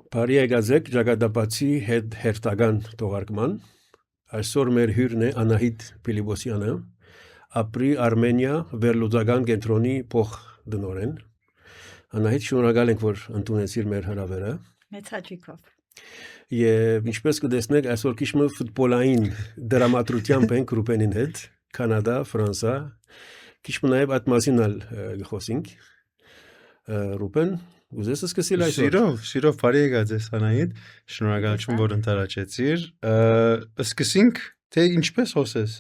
Բարի եկածեք Ճակատապացի հետ հերթական թողարկման։ Այսօր մեր հյուրն է Անահիտ Փիլիպոսյանը, ապրի Արմենիա վերլուծական կենտրոնի փոխտնօրեն։ Անահիտ, շնորհակալ ենք, որ ընդունեցիր մեր հրավերը։ Մեծ հաճույքով։ Եվ ինչպես կտեսնեք, այսօր քիչ ֆուտբոլային դրամատրությամբ ենք Ռուբենին հետ, Կանադա, Ֆրանսա, քիչ նաև այդ մասին խոսենք։ Ռուբեն, ուզես սկսել այսօր։ Շիրով բարի եկած ես Անահիտ, շնորհակալություն որ ընդառաջեցիր։ Սկսենք, թե ինչպես հոսես։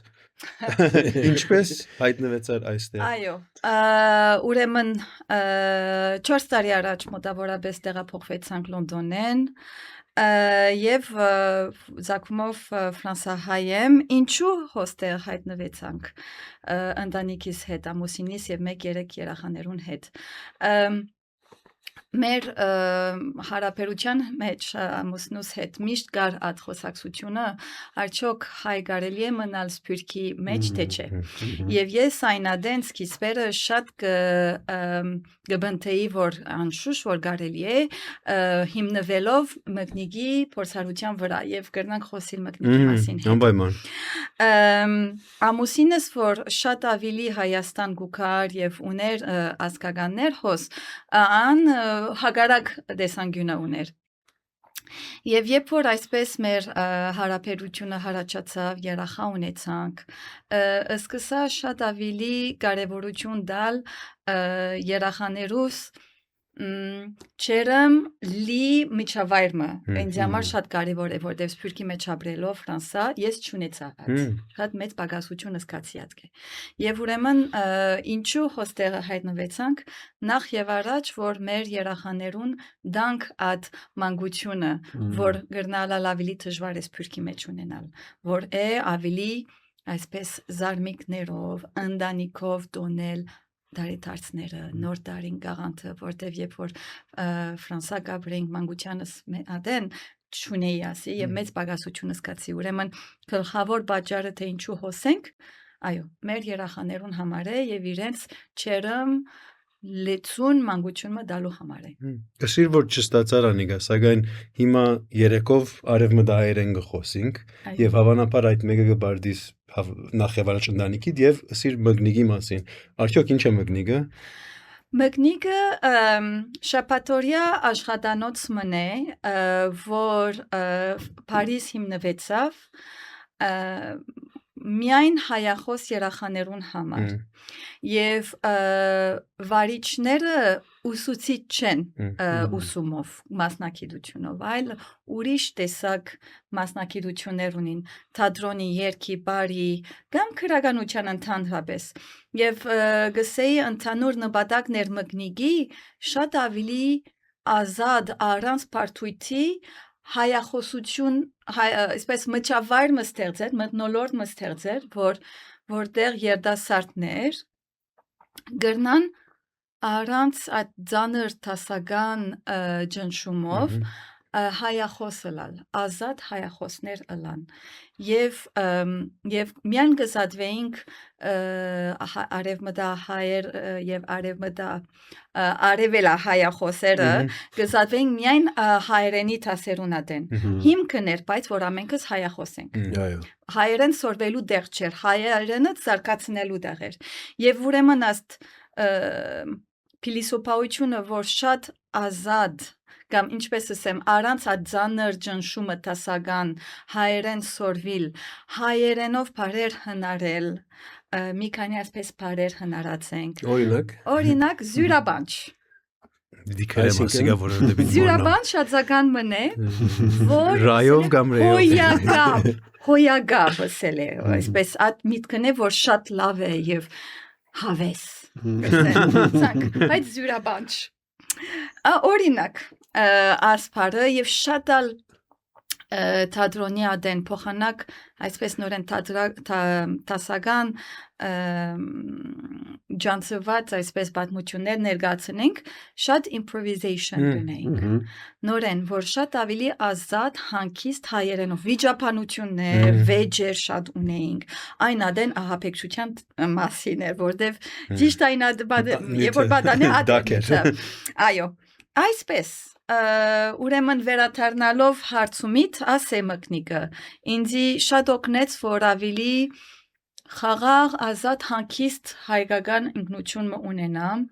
Ինչպես հայտնվեցար այստեղ։ Այո, ուրեմն 4 տարի առաջ մոտավորապես տեղափոխվեցանք Լոնդոնեն եւ Զակումով Ֆրանսահայ եմ, ինչու հոստեղ հայտնվեցանք ընտանիքիս հետ, ամուսինիս եւ 1-3 երեխաներուն հետ։ Մեր հարաբերության մեջ ամուսնուս հետ միշտ կար այդ խոսակցությունը, արդյոք հայ կարելի է մնալ սփյուռքի մեջ թե չէ։ Եվ ես այն ադեն սկիզբերը շատ կբնթեի, որ անշուշտ որ կարելի է հիմնվելով մկնիկի փորձառության վրա եւ կրնանք խոսել մկնիկի մասին։ Անպայման։ Ամուսինս որ շատ ավելի Հայաստան գուքար եւ ուներ ազգականներ հոս, ան հագարակ տեսանկյունը ուներ։ Եվ երբ որ այսպես մեր հարաբերությունը հարաճացավ, երախա ունեցանք, սկսա շատ ավելի կարևորություն տալ երախաներուս չերեմ լի միջավայրը, ինձ համար շատ կարևոր է, որտեղ սփյուռքի մեջ ապրելով Ֆրանսա, ես չունեցա այդ, շատ մեծ պակասություն զգացի այդ։ Եվ ուրեմն ինչու հոստեղը հայտնվեցանք, նախ եւ առաջ, որ մեր երախաներուն դանք այդ մանկությունը, որ գրնալալ ավելի դժվար է սփյուռքի մեջ ունենալ, որ է ավելի այսպես զարմիկներով, ընտանիքով տոնել դարիթարցները, նոր տարին գաղանթը, որտեվ երբ որ Ֆրանսա գաբրենք մանկությանս ադեն չունեի ասի եւ մեծ պակասություն զգացի, ուրեմն գլխավոր պատճառը թե ինչու հոսենք, այո, մեր երախաներուն համար է եւ իրենց չերեմ լեցուն մանկությունը դալու համար է։ Կշիր որ չստացար անիգա, սակայն հիմա երեկով արևմտահայերեն գխոսենք եւ հավանաբար այդ մեկը կբարդիս նախ եւ առաջ ընտանիքիդ եւ սիր մգնիկի մասին։ Արդյոք ինչ է մգնիկը։ Մգնիկը շաբաթօրյա աշխատանոց մնե, որ Փարիզ հիմնվեցավ միայն հայախոս երախաներուն համար եւ վարիչները ուսուցիչ չեն ուսումով մասնակցությունով, այլ ուրիշ տեսակ մասնակցություններ ունին, թատրոնի, երգի, բարի կամ քրականության ընդհանրապես եւ գսեի ընդհանուր նպատակներ մգնիկի շատ ավելի ազատ առանց բարդույթի հայախոսություն, այսպես մճավայր մստեղծեր, մտնոլորտ մստեղծեր, որտեղ երդասարտներ գրնան առանց այդ ծանր տասական ջնշումով հայախոս ըլալ, ազատ հայախոսներ ըլան եւ միան գզադվեինք արևմտահայեր եւ արևելա հայախոսերը գզադվեինք միայն հայերենի տասերունատեն հիմքն էր, բայց որ ամենքս հայախոս ենք հայերեն սորվելու դեղ չէր, հայերենը զարգացնելու դեղ էր եւ ուրեմն աստ փիլիսոփայությունը որ շատ ազատ կամ ինչպես ասեմ, առանց այդ ծանր ջնշումը տասական հայերեն սորվիլ, հայերենով բարեր հնարել, մի քանի այսպես բարեր հնարացենք։ Օրինակ զյուրաբանչ։ Զյուրաբանչ շացական մնե, որ ռայով կամ ռեյով հոյագապ ասել է, այսպես այդ միտքն է, որ շատ լավ է եւ հավես։ Բայց զյուրաբանչ։ Օրինակ ասպարը եւ շատ ալ թատրոնի ադեն փոխանակ այսպես նորեն տասական ջանցված այսպես պատմություններ ներկայացնենք շատ improvisation ունենք նորեն որ շատ ավելի ազատ հանգիստ հայերենով վիճապանություններ վեճեր շատ ունենք այն ադեն ահաբեկչության մասին էր որտեվ ճիշտ այն երբ որ բադանը այո այսպես ուրեմն վերադառնալով հարցումից ասե մկնիկը ինձի շատ օգնեց որ ավելի խաղաղ ազատ հանգիստ հայկական ինքնություն ունենամ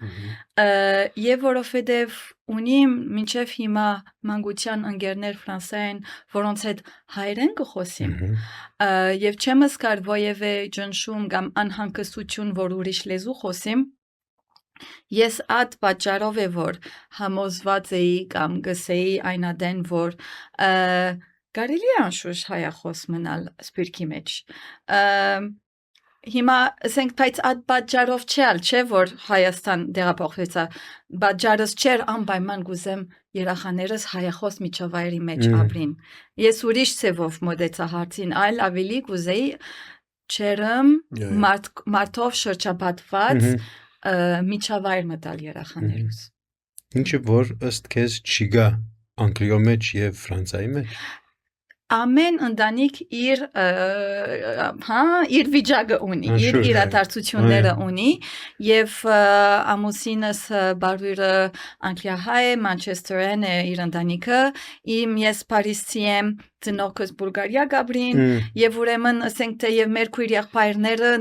եւ որովհետեւ ունի մինչեւ հիմա մանկության ընկերներ ֆրանսերեն որոնց հետ հայերեն կխոսեմ եւ չեմ զգար որևէ ճնշում կամ անհանգստություն որ ուրիշ լեզու խոսեմ Ես այդ պատճառով է որ համոզված էի կամ գսեի այնադեն որ կարելի է անշուշտ հայախոս մնալ սպիրկի մեջ հիմա ասենք բայց այդ պատճառով չէ որ Հայաստան դեղափոխվեցա պատճառս չէր անպայման գուզեմ երախաներս հայախոս միջավայրի մեջ ապրին ես ուրիշ ցևով մոտեցա հարցին այլ ավելի գուզեի չերեմ մարդով շրջապատված միջավայր մտալ երախաներուս Ինչը որ ըստ քեզ չի գա Անգլիո մեջ եւ Ֆրանսիայի մեջ Ամեն ընտանիք իր վիճակը ունի, իր իրադարձությունները ունի եւ ամուսինս բարույրը Անգլիահայ է, Մանչեսթերեն է իր ընտանիքը, ես Փարիզցի եմ, ծնողքս Բուլղարիա գաբրին եւ ուրեմն ասենք թե եւ մեր քույր եղբայրները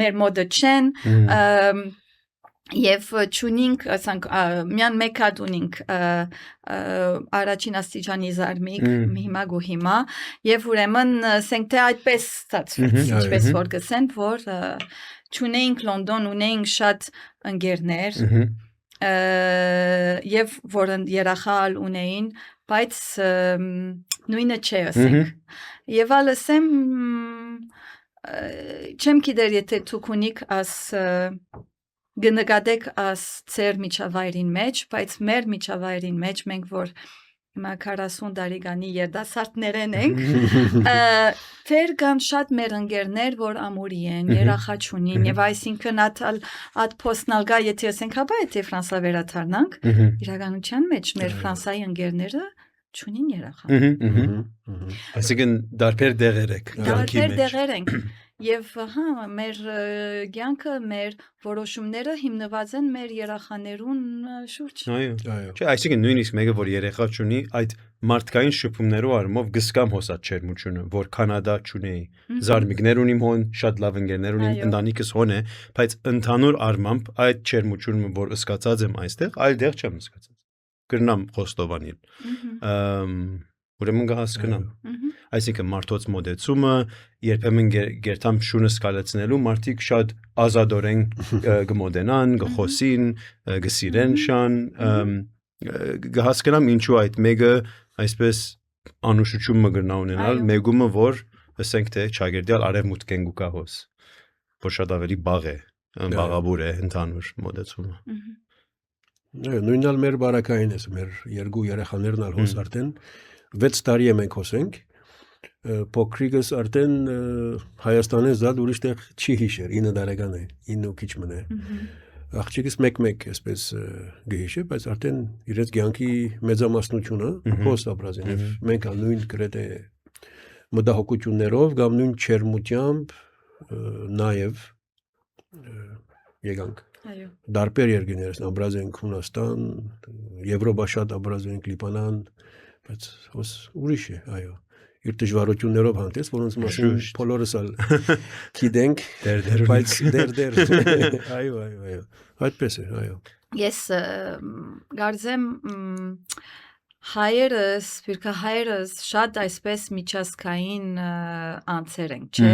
մեր մոդը չեն Եվ ճունինք, ասենք, միան մեկ հատ ունինք առաջին աստիճանի զարմիկ, հիմա գու հիմա, եւ ուրեմն ասենք թե այդպես ստացվեց, ինչպես որ գսեն, որ ճունեինք Լոնդոն, ունեինք շատ ընկերներ, եւ որն երախալ ունեին, բայց նույնը չէ, ասենք, եւ ալսեմ չեմ գիտեր եթե դուք ունիք աս Գնկադեք աս ծեր միջավայրին մեջ, բայց մեր միջավայրին մեջ մենք որ հիմա 40 տարեկանի երդասարտներեն ենք, դեր կան շատ մեր ընկերներ, որ ամուրի են, երախա չունին, եւ այսինքն այդ փոստնալգա, եթե ասենք հաբա եթե Ֆրանսա վերադառնանք, իրականության մեջ մեր Ֆրանսայի ընկերները չունին երախա։ Այսինքն դարբեր դեղեր եք, դարբեր դեղեր ենք։ Եվ մեր կյանքը, մեր որոշումները հիմնված են մեր երախաներուն շուրջ։ Այո։ Չէ, այսինքն նույնիսկ մեկը որ երեխա չունի, այդ մարդկային շփումներով արմով գսկամ հոսած չերմությունը, որ Կանադա չունեի։ Զարմիկներ ունիմ հոն, շատ լավ ընկերներ ունիմ, ընտանիքս հոն է, բայց ընդհանուր առմամբ այդ չերմությունը, որ ըսկացած եմ այստեղ, այլ դեղ չեմ ըսկացած։ Կրնամ խոստովանիլ։ Ուրեմն կհասկանամ։ Այսինքն մարդոց մոդեցումը երբեմն գերտամ շունը սկալեցնելու մարդիկ շատ ազատորեն գմոդենան, գխոսին, գսիրեն շան, կհասկանամ ինչու այդ մեկը այսպես անուշություն մգրնա ունենալ, մեկումը որ ասենք թե չագերդյալ արևմուտքեն գուկահոս, որ շատ ավելի բաղ է, բաղաբուր է ընդհանուր մոդեցումը։ Նույնալ մեր բարակային ես, մեր երկու երեխաներն ալ հոս արդեն 6 տարի է մենք հոսենք, փոքրիկս արդեն Հայաստանից զատ ուրիշ տեղ չի հիշեր, 9 տարեկան է, 9 ու քիչ մնա։ Աղջիկս մեկ այսպես գհիշե, բայց արդեն իրենց կյանքի մեծամասնությունը հոս ապրած են, եւ մենք նույն գրեթե մտահոգություններով կամ նույն չերմությամբ նաեւ եկանք։ Այո։ Դարբեր երկրներս ապրած ենք Հունաստան, Եվրոպա շատ ապրած ենք Լիբանան, բայց հոս ուրիշ է, այո։ Իր դժվարություններով հանդես, որոնց մասին բոլորս ալ գիտենք, բայց դեր, այո, այդպես է, այո։ Ես գարձեմ հայերս, հայերս շատ այսպես միջազգային անձեր են, չէ։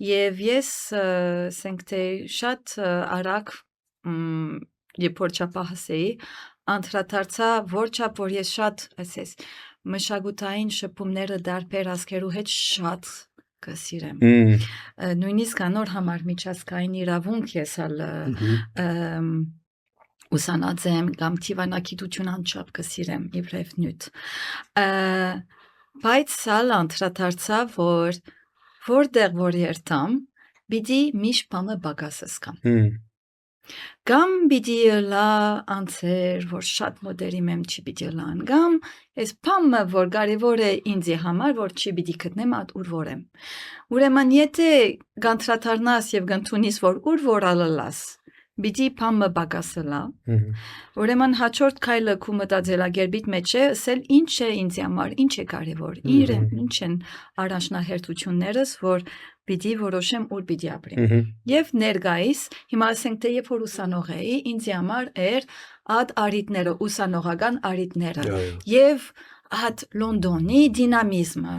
Եվ ես ասենք թե շատ արագ երբ որ չափահասեի անդրադարձա որ չափ որ ես շատ ասես մշակութային շփումները դարբեր ազգերու հետ շատ կսիրեմ։ Նույնիսկ անոր համար միջազգային իրավունք ես ալ ուսանած եմ կամ թիվանագիտություն անչափ կսիրեմ իբրև նյութ։ Բայց սալ անդրադարձա որ որտեղ որ երթամ պիտի միշտ բամը բագասս կամ։ Կամ պիտի լա անցեր որ շատ մոդերիմ եմ չի պիտի լան կամ այս բամը որ կարևոր է ինձի համար որ չի պիտի գտնեմ այդ ուր որ եմ։ Ուրեմն եթե գանտրատարնաս եւ գնթունիս որ ուր որ ալլաս Բիդի փամը բակասելա։ Ուրեմն հաջորդ քայլը քու մտածելակերպիդ մեջ է, ասել ինչ է ինձ համար, ինչ է կարևոր։ Իրեն ինչ են առաջնահերթություններս, որ պիտի որոշեմ ուր պիտի ապրեմ։ Եվ ներգայիս, հիմա ասենք թե երբ որ ուսանող էի, ինձ համար էր այդ արիտները, ուսանողական արիտները եւ այդ Լոնդոնի դինամիզմը։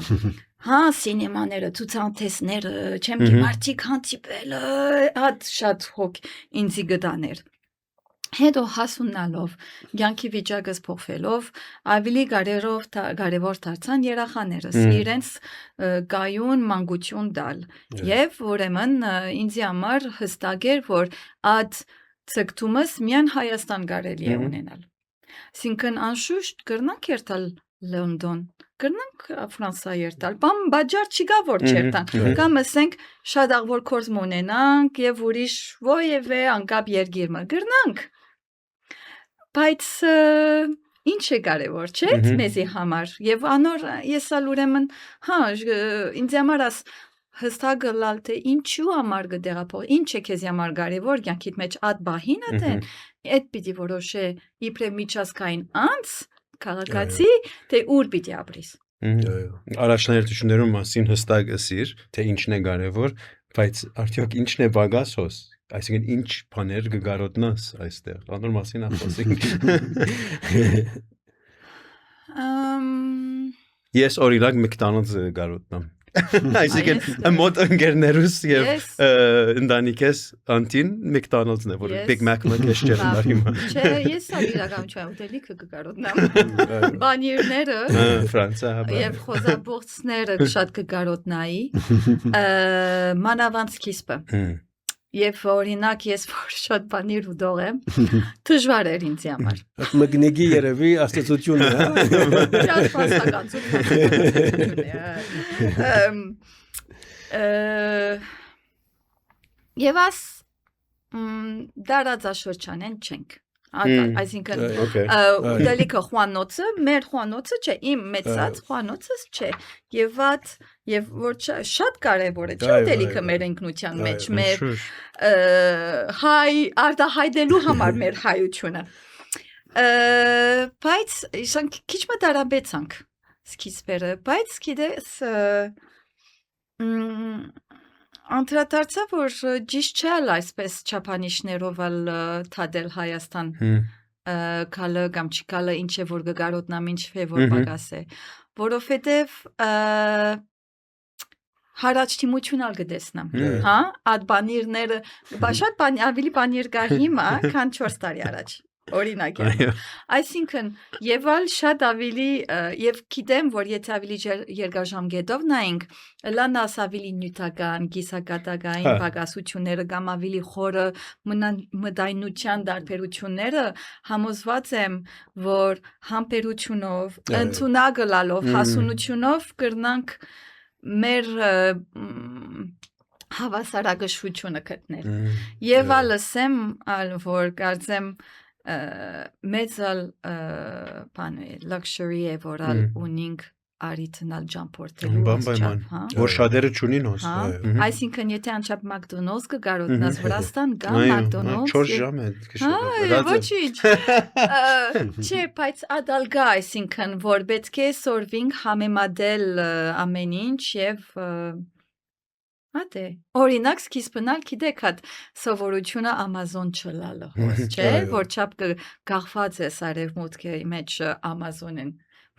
Հա, սինեմաները, ցուցանտեսները, չեմ գիտի հանդիպելը, այդ շատ հոգ ինձի գտաներ։ Հետո հասունալով, ցանկի վիճակս փոխվելով, ավելի կարևոր դարձան երախաներս, իրենց գայուն մանկություն տալ։ Եվ ուրեմն ինձ համար հստակ էր, որ այդ ցկտումս միայն Հայաստան կարելի է ունենալ։ Այսինքն անշուշտ կրնանք երթալ Լոնդոն, կրնանք Ֆրանսա երթալ, բաժար չկա որ չերտանք, կամ ասենք շատ աղվոր կորզ մունենանք եւ ուրիշ ոևէ անկապ երգիրը կրնանք, բայց ինչ է կարևոր չէ մեզի համար եւ անոր եսալ ուրեմն հա ինձ համար աս հստակ գլալ թե ինչու համար գդերապո ինչ է քեզ համար կարևոր կյանքիդ մեջ այդ բահին ատեն այդ պիտի որոշե իբրե միջազգային անց քաղաքացի թե ուր պիտի ապրիս առաջնահերթություններում մասին հստակ ասիր թե ինչն է կարևոր բայց արդյոք ինչն է բագասոս այսինքն ինչ բաներ կգարոտնաս այստեղ անոր մասին ասենք ես օրինակ McDonald's գարոտնամ այսինքն մոտ ընկերներուս եւ ընտանիքես անտին McDonald's-ն է որ Big Mac-ը քեզ չերնար հիմա չէ ես իրականություն ուտելիքը կգարոտնամ բանիրները Ֆրանսա եւ խոզաբուրցները շատ կգարոտնայի մանավանդ սկիզբը Եվ օրինակ ես որ շատ բանիր ուտող եմ, դժվար էր ինձ համար։ Մգնեգի երևի աստեցությունն է։ Շատ փաստականություն է։ Եվ աս դարաձաշրջանեն չենք։ Այսինքն ուտելիքը խոհանոցը, մեր խոհանոցը չէ, իմ մեծած խոհանոցս չէ։ Եվ որ շատ կարևոր է, չէ ուտելիքը մեր ինքնության մեջ, մեր հայ արտահայտելու համար մեր հայությունը։ Բայց իրանք քիչ մտարաբեցանք սկիզբերը, բայց գիտես անդրադարձա որ ճիշտ չէ այսպես չափանիշներով թադել Հայաստան կալը կամ չկալը ինչ է որ գարոտնամ ինչ է որ պակաս է որովհետև հարաճ թիմություն ալ գտեսնամ հա այդ բանիրները շատ ավելի բանիր կա հիմա քան 4 տարի առաջ օրինակ է այսինքն եւ ալ շատ ավելի եւ գիտեմ որ եթե ավելի երկարաժամկետով նայենք լանաս ավելի նյութական գիսակատակային բագասությունները կամ ավելի խորը մտայնության դարբերությունները համոզված եմ որ համբերությունով ընդունակալով հասունությունով կրնանք մեր հավասարակշռությունը գտնել եւ ալսեմ որ կարծեմ մեծալ բանը luxury է որալ ունինք արիթնալ ճամփորդելու որ շատերը չունին ոս այսինքն եթե անչափ McDonald's կգարոտնաս Վրաստան կամ McDonald's 4 ժամ է ոչինչ չէ բայց ադալգա այսինքն որ պետք է սորվինգ համեմատել ամեն ինչ եւ Ատե օրինակ սկիզբնալ գիտեք հատ սովորությունը Amazon չլալը հոս չէ որ չափ կախված է արևմուտքի մեջ Amazon-ին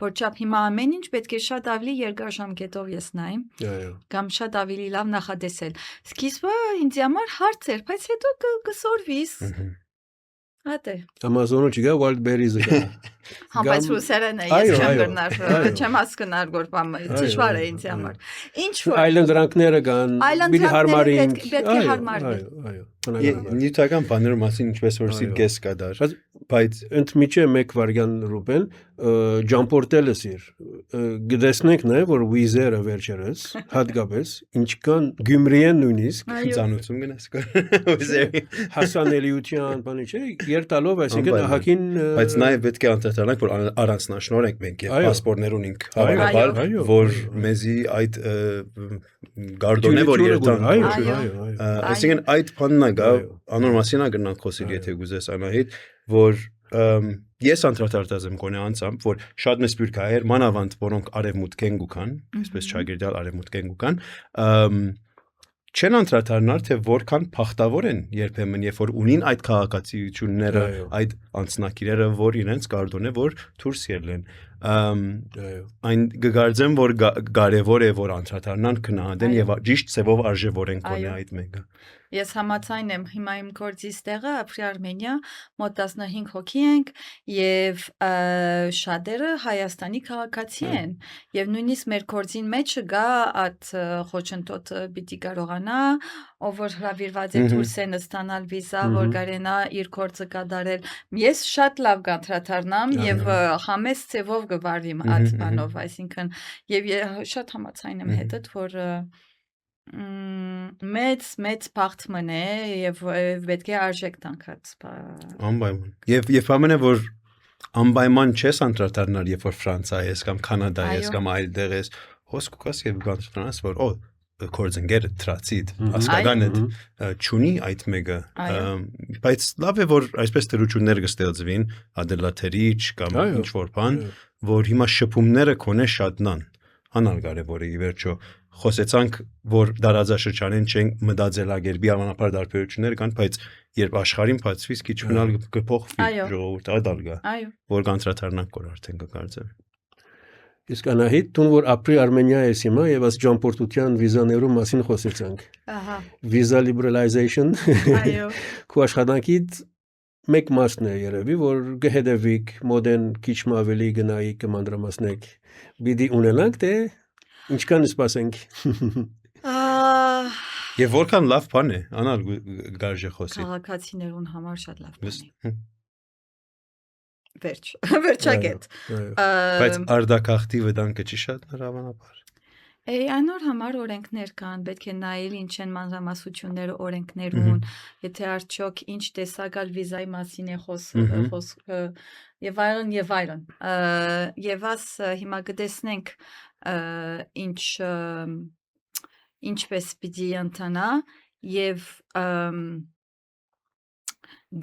որ չափ հիմա ամեն ինչ պետք է շատ ավելի երկարաժամկետով ես նայեմ կամ շատ ավելի լավ նախադեսել սկիզբը ինձ համար հարց էր բայց հետո կսորվիս Ատե Amazon-ը չգա Wildberries-ը գա Հա բայց ռուսերեն է ես չեմ գրնար չեմ հասկնար որ բանը դժվար է ինձ համար ինչ որ այլընտրանքները կան բիլի հարմարին պետք է հարմարվի նյութական բաների մասին ինչպես որ սիր կես կա դար բայց ընդմիջը մեկ վարյան ռուբել ջամփորդելը սիր գտեսնենք նաև որ վիզերը վերջերս հատկապես ինչքան Գյումրիեն նույնիսկ ծանոթում գնաս հասանելիության բանի չէ երտալով այսինքն ահագին բայց նաև պետք է անդրադառնանք որ առանձնաշնոր ենք մենք եւ պասպորտներ ունենք հավանաբար որ մեզի այդ գարդոնե որ երտան այսինքն այդ բանն է գա անոր մասին է գնանք խոսել եթե գուզես Անահիտ որ ես անդրադարձած եմ գոնե անցամբ որ շատ մեծ սպյուրք հայեր մանավանդ որոնք արևմուտքեն գուքան այսպես չագերդալ արևմուտքեն գուքան չեն անդրադառնալ թե որքան փախտավոր են երբեմն երբ որ ունին այդ քաղաքացիությունները այդ անձնակիրերը որ իրենց գարդոն է որ դուրս ելեն այն գգարձեմ որ կարևոր է որ անդրադառնան քննադեն եւ ճիշտ ծավով արժևորեն գոնե այդ մեկը Ես համաձայն եմ հիմա իմ գործից տեղը ապրի Արմենիա մոտ 15 հոգի ենք եւ շատերը Հայաստանի քաղաքացի են եւ նույնիսկ մեր գործին մեջը գա այդ խոչընդոտը պիտի կարողանա ով որ հրավիրված է դուրս է ստանալ վիզա որ կարենա իր գործը կատարել ես շատ լավ կանդրադառնամ եւ համես ծավով գվարվիմ այդ բանով այսինքն եւ շատ համաձայն եմ հետդ որ մեծ փախտ մնե եւ պետք է արժեք տանքած անպայման եւ ամենը որ անպայման չես անդրադառնալ երբ որ Ֆրանսիա ես կամ Կանադա ես կամ այլ դեղ ես հոսք կաս եւ կանցնաս որ կորձենգեր տրացիդ ասկական է ճունի այդ մեկը բայց լավ է որ այսպես դրություններ կստեղծվին ադելաթերիչ կամ ինչ որ բան որ հիմա շփումները կոնե շատնան անալ կարևոր է ի վերջո խոսեցանք որ դարաձաշրջանին չենք մտածելագերբի հավանաբար դարբերություններ կան բայց երբ աշխարհին բացվի քիչ մնալ կփոխվի ժողովուրդը այդալ գա որ կանտրատարնանք որ արդեն կկարծեմ Իսկ Անահիտ տուն որ ապրի Արմենիա ես հիմա եւ աս ճամփորդության վիզաներու մասին խոսեցանք ահա visa liberalization այո քո աշխատանքից մեկ մասն է երևի որ գհեդեվիկ մոդեն քիչ ավելի գնայի կմանրամասնեք բիդի ունենանք թե ինչքան սպասենք Եվ որքան լավ բան է անալ գարժե խոսի քաղաքացիներուն համար շատ լավ բան է վերջագետ բայց արդակախտի վտանգը չի շատ հավանաբար Այնօր համար օրենքներ կան, պետք է նայել ինչ են մանրամասնությունները օրենքներուն, եթե արդյոք ինչ տեսակալ վիզայի մասին է խոսքը եւ այլն եւ այլն։ Եվ աս հիմա կտեսնենք ինչպես պիտի ընթանա եւ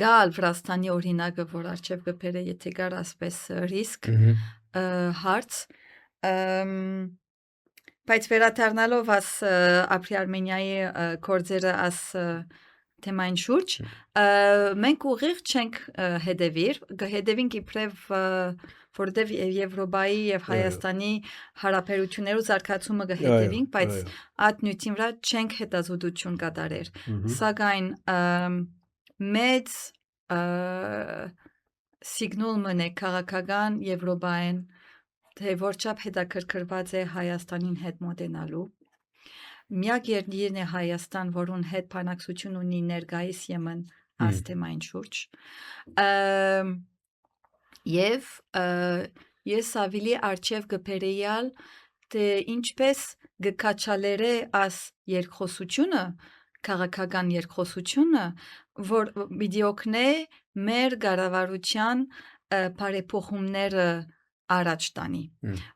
գալ Վրաստանի օրինակը, որ արժեվ կբերե, եթե գար ասպես ռիսկ հարց Բայց վերադառնալով աս ապրի Արմենիայի գործերը աս թեմային շուրջ, մենք ուղիղ չենք հետևիր, կհետևենք իբրև որտեվ Եվրոպայի եւ Հայաստանի հարաբերություններու զարգացումը կհետևենք, բայց այդ նյութին վրա չենք հետազոտություն կատարեր։ Սակայն մեծ սիգնալ մնե քաղաքական Եվրոպային թե որչափ հետաքրքրված է Հայաստանին հետ մոտենալու։ Միակ երկիրն է Հայաստան, որուն հետ բանակցություն ունի ներկայիս Եմեն այս թեմային շուրջ։ Եվ ես ավելի արժև կբերեյալ, թե ինչպես կքաչալերե աս երկխոսությունը, քաղաքական երկխոսությունը, որ պիտի օգնե մեր կառավարության բարեփոխումները առաջ տանի,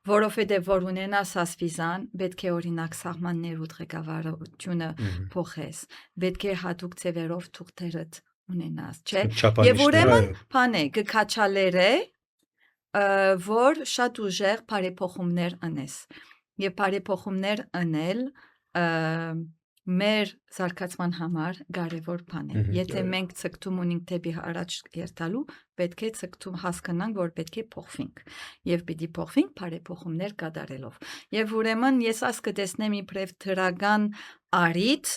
որովհետև որ ունենաս ասվիզան, պետք է օրինակ սահմաններուդ ղեկավարությունը փոխես, պետք է հատուկ ծևերով թուղթերդ ունենաս, չէ, եւ ուրեմն բան է, կքաչալեր է, որ շատ ուժեղ բարեփոխումներ անես, եւ բարեփոխումներ անել մեր զարգացման համար կարևոր բան է։ Եթե մենք ցկտում ունենք դեպի առաջ երթալու, պետք է ցկտում հասկանանք, որ պետք է փոխվենք։ Եվ պիտի փոխվենք բարեփոխումներ կատարելով։ Եվ ուրեմն ես աս կտեսնեմ իբրև դրական արիթ,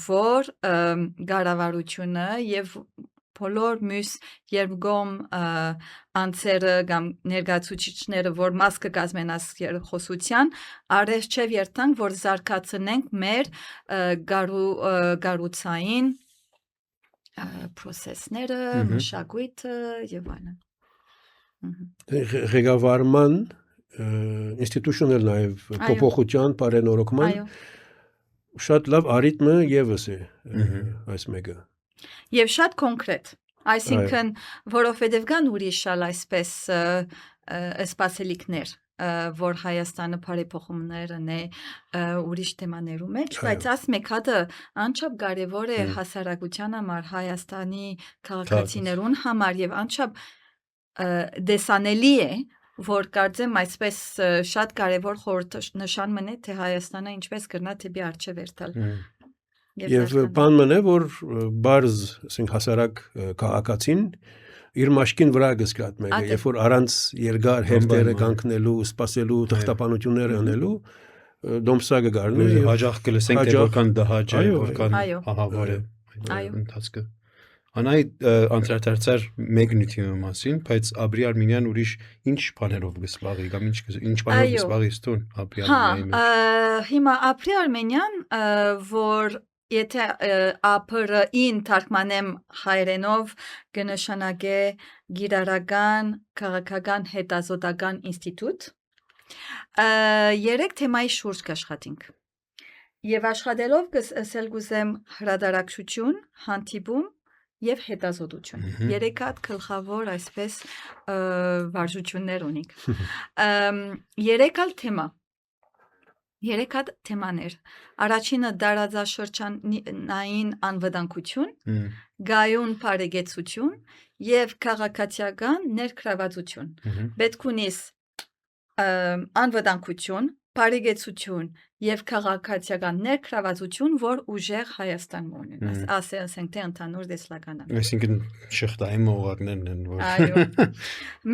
որ կառավարությունը եւ բոլոր մյուս երկում անձերը կամ ներկայացուցիչները, որ մաս կկազմեն այս խոսության, արեշչև երթանք, որ զարգացնենք մեր գառուցային process-ները, մշակույթը եւ այլն։ Ղեկավարման institutional նաև փոփոխության, բարենորոգման Այո։ շատ լավ արիթմը եւս է այս մեկը։ Եվ շատ կոնկրետ, այսինքն որովհետև կան ուրիշ այսպես սպասելիքներ, որ Հայաստանը բարեփոխումներ ունի ուրիշ թեմաներու մեջ, բայց այս մեկ հատը անչափ կարևոր է հասարակության համար, Հայաստանի քաղաքացիներուն համար եւ անչափ դեսանելի է, որ կարծեմ այսպես շատ կարևոր խորհրդանշան մնե, թե Հայաստանը ինչպես կրնա դեպի առջև երթալ։ Եվ բան մնե, որ բարձ, ասենք հասարակ քաղաքացին իր մաշկին վրա գսկրատ մեկը, երբ որ առանց երկար հերթերը կանգնելու, սպասելու, թղթապանություններ անելու, դոմսա կգարնի եւ հաջող կլսենք թե որքան դահաճ է, որքան ահավոր է ընթացքը։ Անայդ անդրադարձար մեկ նյութի մասին, բայց Աբրի Արմենիան ուրիշ ինչ բաներով գսվաղի, կամ ինչ բաներով գսվաղի ստուն Աբրի Արմենիայի մեջ։ Հիմա Աբրի Արմենիան, որ եթե ԱՊՌ-ին թարգմանեմ հայերենով կնշանակե գիրարական, քաղաքական, հետազոտական ինստիտուտ, երեք թեմայի շուրջ կաշխատենք։ Եվ աշխատելով կսել գուզեմ հրադարակչություն, հանդիպում եւ հետազոտություն։ Երեք հատ գլխավոր այսպես վարժություններ ունենք։ Երեք հատ թեմաներ։ Առաջինը դարաձաշրջանային անվտանգություն, գայուն բարեկեցություն եւ քաղաքացիական ներգրավվածություն։ Պետք ունիս անվտանգություն, բարեկեցություն եւ քաղաքացիական ներգրավվածություն, որ ուժեղ Հայաստան ունեն։ Ասենք թե ընդհանուր դեսլականը։ Այսինքն շղթայի մողակներն են, որ Այո։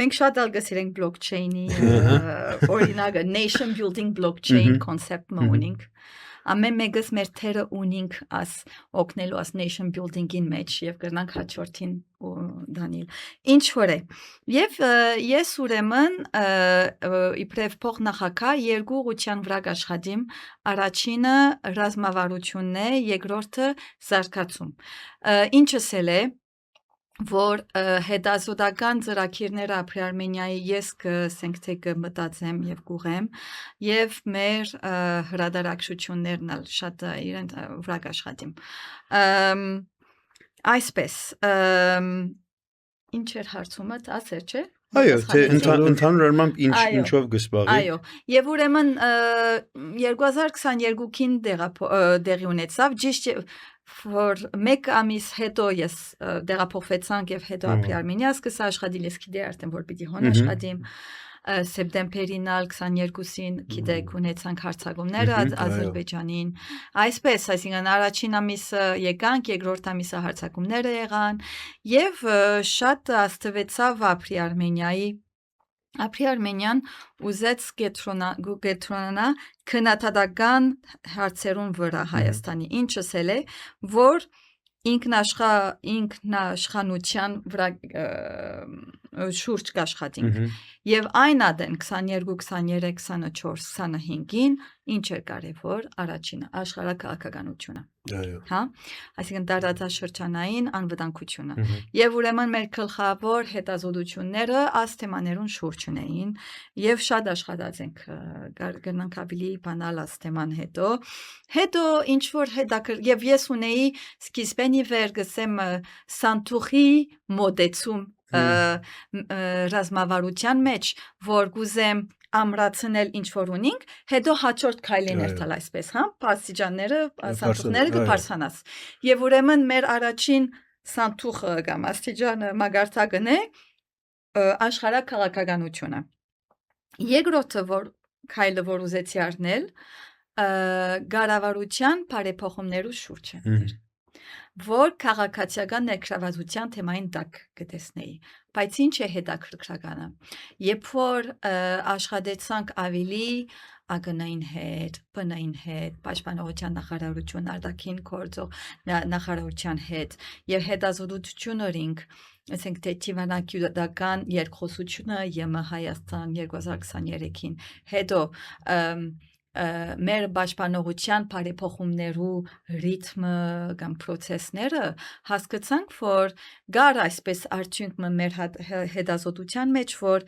Մենք շատ ալգասիրենք blockchain-ի օրինակը nation building blockchain concept-ը ունենք։ Ամեն մեկս մեր թերը ունենք աս օգնելու աս nation building-ին մեջ եւ կրնանք հաջորդին դանիել։ Ինչ որ է։ Եվ ես ուրեմն իբրև փոխնախագահ երկու ուղղության վրա աշխատիմ, առաջինը ռազմավարությունն է, երկրորդը զարգացում։ Ինչս էլ է, որ հետազոտական ծրագիրները Աբրի Արմենիայի ես կսենք թե կմտածեմ եւ կուղեմ եւ մեր հրադարակչություններն ալ շատ իրեն վրա աշխատիմ։ Այսպես ինչ էր հարցումը, ասեր չէ։ Այո, թե ընդհանուր առմամբ ինչով գսպաղի։ Այո, եւ ուրեմն 2022-ին դեղի ունեցավ, ճիշտ որ մեկ ամիս հետո ես դեղափոխվեցանք եւ հետո Աբրի Արմենիա սկսա աշխատել, ես գիտեի արդեն որ պիտի հոն աշխատիմ, սեպտեմբերին 22-ին գիտեք ունեցանք հարձակումները Ադրբեջանին, այսպես, այսինքն առաջին ամիսը եկանք, երկրորդ ամիսը հարձակումները եղան եւ շատ աստվեցավ Աբրի Արմենիայի Աբրի Արմենիան ուզեց կետրոնանա քննադատական հարցերուն վրա Հայաստանի, ինչս էլ է, որ ինքնաշխանության վրա շուրջ կաշխատենք։ Եվ այն ադեն 22, 23, 24, 25-ին ինչ էր կարևոր, առաջինը աշխարհաքաղաքականությունը։ Հա, այսինքն տարածաշրջանային անվտանգությունը։ Եվ ուրեմն մեր գլխավոր հետազոտությունները այս թեմաներուն շուրջ ունեին եւ շատ աշխատած ենք գնանք ավելի բանալ այս թեման հետո ինչ որ հետաքրքիր եւ ես ունեի սկիզբեն իվեր գսեմ սանտուխի մոդեցում ռազմավարության մեջ, որ գուզեմ ամրացնել ինչ որ ունենք, հետո հաջորդ քայլերն տալ այսպես, հա, պաստիճանները, սանտուխները կբարձրանաս։ Եվ ուրեմն մեր առաջին սանտուխը կամ աստիճանը մագարտակն է աշխարհաքաղաքականությունը։ Երկրորդը որ քայլը որ ուզեցի առնել, գարավարության բարեփոխումներու շուրջ է։ Որ քաղաքացիական ներգրավվածության թեմային տակ կտեսնեի, բայց ինչ է հետաքրքրականը, երբ որ աշխատեցանք ավելի ԱԳՆ-ին հետ, ՊՆ-ին հետ, Պաշտպանողության նախարարություն, արտաքին գործող նախարարության հետ եւ հետազոտություն օրինք, ասենք թե Տիվանագյուդական երկխոսությունը ԵՄ Հայաստան 2023-ին, հետո մեր պաշտպանողության բարեփոխումներու ռիթմը կամ process-ները հասկացանք, որ գար այսպես արդյունքը մեր հետազոտության մեջ, որ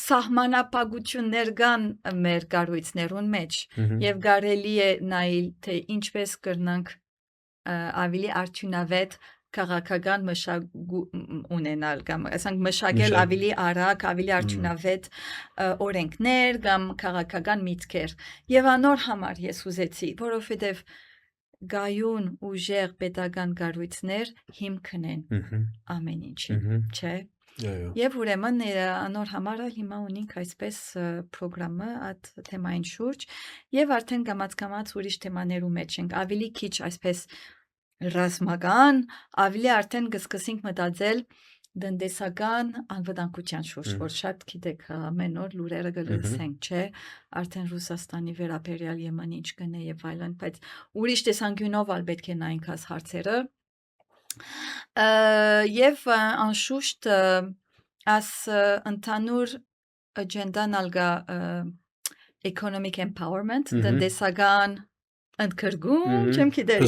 սահմանապահություններ կան մեր կառույցներուն մեջ եւ կարելի է նայել թե ինչպես կրնանք ավելի արդյունավետ քաղաքական մշակ ունենալ կամ ասենք մշակել ավելի արագ, ավելի արդյունավետ օրենքներ կամ քաղաքական միտքեր։ Եվ անոր համար ես ուզեցի, որովհետև գայուն ուժեղ պետական կառույցներ հիմքն են ամեն ինչի, չէ՞։ Եվ ուրեմն անոր համար հիմա ունենք այսպես պրոգրամը այդ թեմային շուրջ եւ արդեն կամաց ուրիշ թեմաներու մեջ ենք ավելի քիչ այսպես ռազմական, ավելի արդեն կսկսենք մտածել դնդեսական անվտանգության շուրջ, որ շատ գիտեք ամեն օր լուրերը գլցենք, չէ, արդեն Ռուսաստանի վերաբերյալ Եմենի ինչ կնե եւ այլն, բայց ուրիշ տեսանկյունով ալ պետք է նայենք այս հարցերը։ Եվ անշուշտ as ընդհանուր աջենդան ալգա economic empowerment, տնտեսական ընդգրկում, չեմ գիտեր,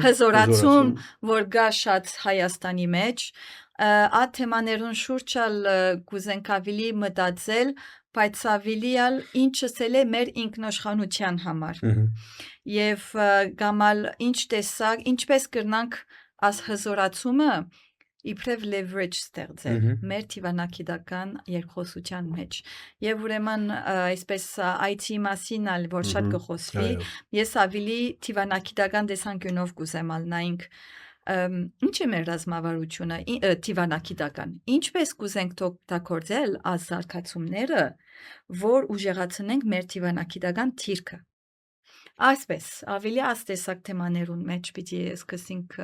հզորացում, որ գա շատ Հայաստանի մեջ, այդ թեմաներուն շուրջ կուզենք ավելի մտածել, բայց ավելի ինչս է մեր ինքնաշխանության համար։ Եվ գամալ ինչ տեսակ, ինչպես կրնանք աս հզորացումը իբրև leverage ստեղծել մեր թիվանակիդական երկխոսության մեջ։ Եվ ուրեմն այսպես IT մասին ալ որ շատ կխոսվի, ես ավելի թիվանակիդական տեսանկյունով կուզեմ նայենք ինչ է մեր ռազմավարությունը թիվանակիդական, ինչպես կուզենք օգտագործել այս զարգացումները, որ ուժեղացնենք մեր թիվանակիդական թիրքը։ Այսպես, ավելի աստեսակ թեմաներուն մեջ պիտի սկսենք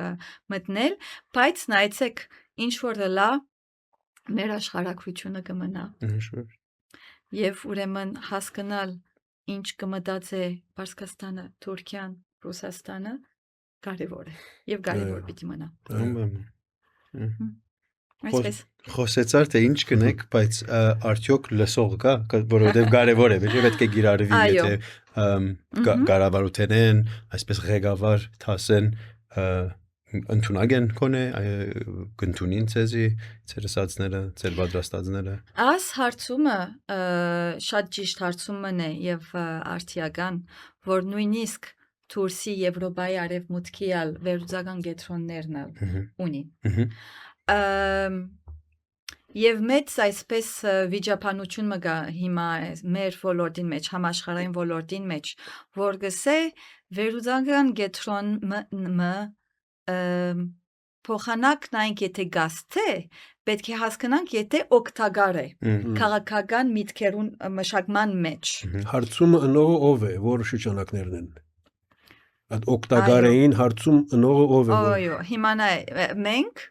մտնել, բայց նայեցեք ինչ որ լա մեր աշխարհակրությունը կմնա։ Եվ ուրեմն հասկանալ ինչ կմտածե Պարսկաստանը, Թուրքիան, Ռուսաստանը կարևոր է եւ կարևոր պիտի մնա։ Այսպես խոսեցար թե ինչ կնեք, բայց արդյոք լսող կա, որովհետև կարևոր է, պետք է գիրառվի, եթե կառավարութենեն, այսպես ղեկավար թասեն ընդունակ են կոնե, կընդունին ցեզի, ձեր ասածները, ձեր պատրաստածները։ Այս հարցումը շատ ճիշտ հարցումն է եւ արդիական, որ նույնիսկ Թուրսի Եվրոպայի արևմուտքի վերլուծական կենտրոններն ունի։ Եվ մեծ այսպես վիճապանություն մը գա հիմա մեր ոլորտին մեջ, համաշխարհային ոլորտին մեջ, որ գսե վերլուծական կենտրոնը փոխանակ նայենք եթե գասթե, պետք է հասկանանք եթե օգտակար է քաղաքական միտքերուն մշակման մեջ։ Հարցումը ընողը ով է, որ շրջանակներն են։ Այդ օգտակարային հարցում ընողը ով է։ Այո, հիմա մենք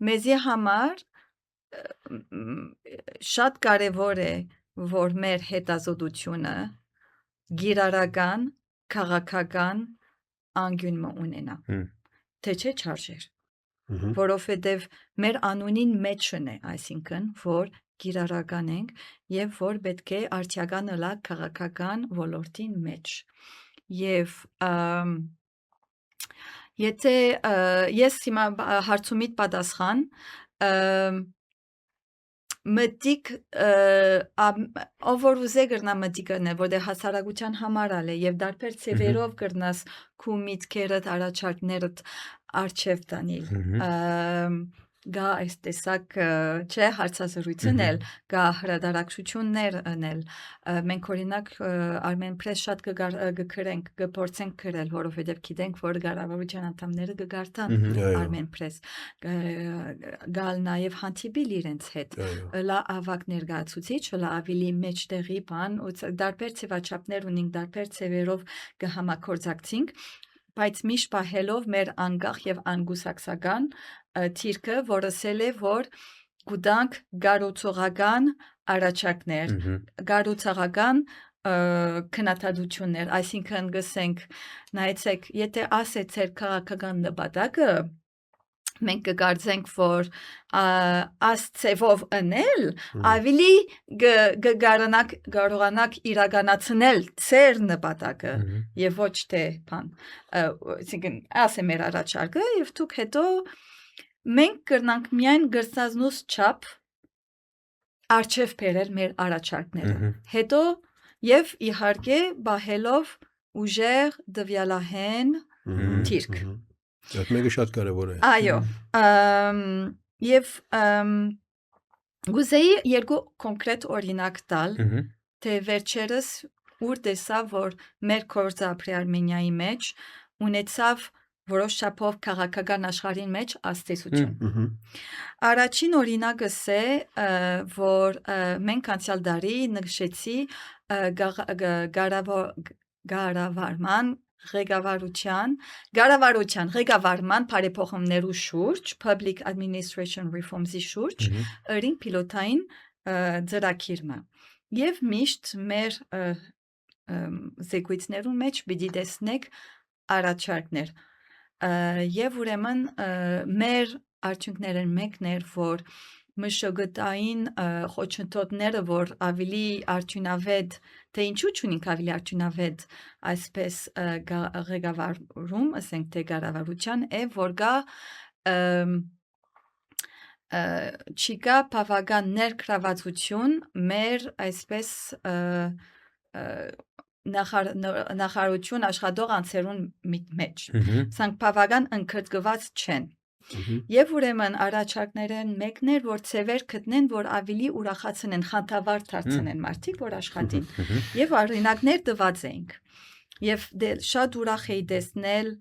մեզի համար շատ կարևոր է, որ մեր հետազոտությունը գիրառական, քաղաքական անկյուն ունենա։ Թե չէ չարժեր։ Որովհետև մեր անունին մեջն է, այսինքն, որ գիրառական ենք եւ որ պետք է արդյական լա քաղաքական ոլորտին մեջ։ Եվ եթե ես հիմա հարցումիդ պատասխան մտիկ ով որ ուզե գրնա մտիկն է, որտեղ հասարակության համար է եւ դարբեր ծևերով գրնաս քու միտքերդ, առաջարկներդ արչեւ տանել։ Գա այս տեսակ չէ հարցազրույցն էլ, գա հրադարակցություններ անել։ Մենք օրինակ Armen Press շատ կգրենք, կփորձենք գրել, որովհետև գիտենք, որ կառավարության անդամները կգարտան Armen Press։ Գալ նաև հանդիպիլ իրենց հետ։ Լա ավակ ներկայացուցիչ, լա ավելի մեջտեղի բան, դարբեր ծավաչապներ ունենք, դարբեր ծևերով կհամագործակցենք, բայց միշտ պահելով մեր անկախ եւ անգուսակցական թիրքը, որ ասել է, որ գուտանք գարուցողական առաջարկներ, գարուցողական քննադատություններ, այսինքն գսենք, նայեցեք, եթե ասեց ձեր քաղաքական նպատակը, մենք կգարձենք, որ աս ծևով ընել, ավելի կարողանաք իրականացնել ձեր նպատակը եւ ոչ թե բան։ Այսինքն, ասե մեր առաջարկը եւ դուք հետո մենք կրնանք միայն գրծածնուս չափ արջև բերել մեր առաջարկները։ Հետո եւ իհարկե բահելով ուժեղ դվյալահեն թիրք։ Այդ մեկը շատ կարևոր է։ Այո, եւ գուզեի երկու կոնկրետ օրինակ տալ, թե վերջերս ուր տեսա, որ մեր գործը Արմենիայի մեջ ունեցավ որոշ չափով քաղաքական աշխարհին մեջ ազդեցություն։ Առաջին օրինակս է, որ մենք անցյալ տարի նշեցի կառավարման ղեկավարման բարեփոխումներու շուրջ, Public Administration Reforms-ի շուրջ, ըրին պիլոտային ծրագիրը։ Եվ միշտ մեր զեկույցներու մեջ պիտի տեսնեք առաջարկներ։ Եվ ուրեմն մեր արդյունքներն մեկն էր, որ մշակութային խոչընդոտները, որ ավելի արդյունավետ, թե ինչու չունենք ավելի արդյունավետ այսպես ղեկավարում, ասենք թե կառավարության, որ գա չկա բավական ներգրավվածություն մեր այսպես նախարարություն աշխատող անձերուն մեջ։ Սրանք բավական ընդգրկված չեն։ Եվ ուրեմն առաջարկներն մեկն էր, որ ծևեր գտնեն, որ ավելի ուրախացնեն, խանդավառ դարձնեն մարդիկ, որ աշխատին։ Եվ օրինակներ տված էինք։ Եվ շատ ուրախ էի տեսնել